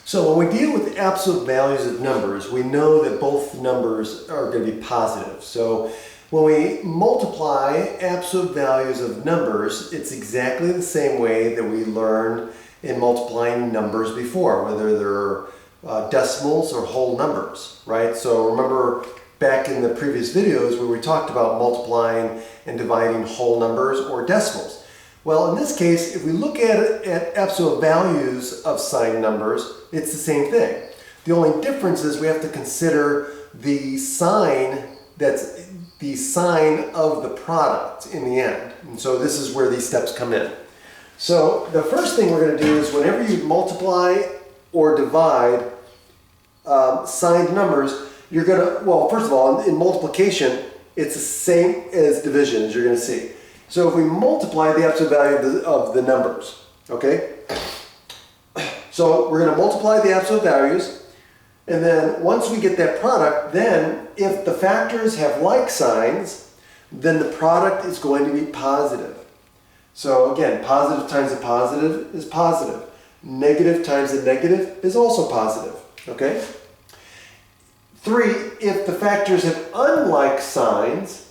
So when we deal with absolute values of numbers, we know that both numbers are going to be positive. So when we multiply absolute values of numbers, it's exactly the same way that we learned in multiplying numbers before, whether they're decimals or whole numbers, right? So remember back in the previous videos where we talked about multiplying and dividing whole numbers or decimals. Well, in this case, if we look at absolute values of signed numbers, it's the same thing. The only difference is we have to consider the sign that's the sign of the product in the end. And so this is where these steps come in. So the first thing we're going to do is whenever you multiply or divide signed numbers, you're going to, well, first of all, in multiplication, it's the same as division, as you're going to see. So if we multiply the absolute value of the numbers, okay? So we're going to multiply the absolute values, and then once we get that product, then if the factors have like signs, then the product is going to be positive. So again, positive times a positive is positive. Negative times a negative is also positive, okay? 3, if the factors have unlike signs,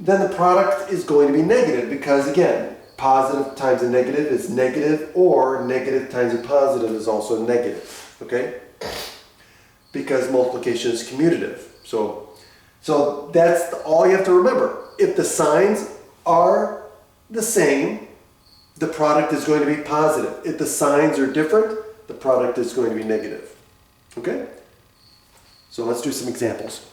then the product is going to be negative because, again, positive times a negative is negative, or negative times a positive is also negative, okay? Because multiplication is commutative. So that's all you have to remember. If the signs are the same, the product is going to be positive. If the signs are different, the product is going to be negative, okay? So let's do some examples.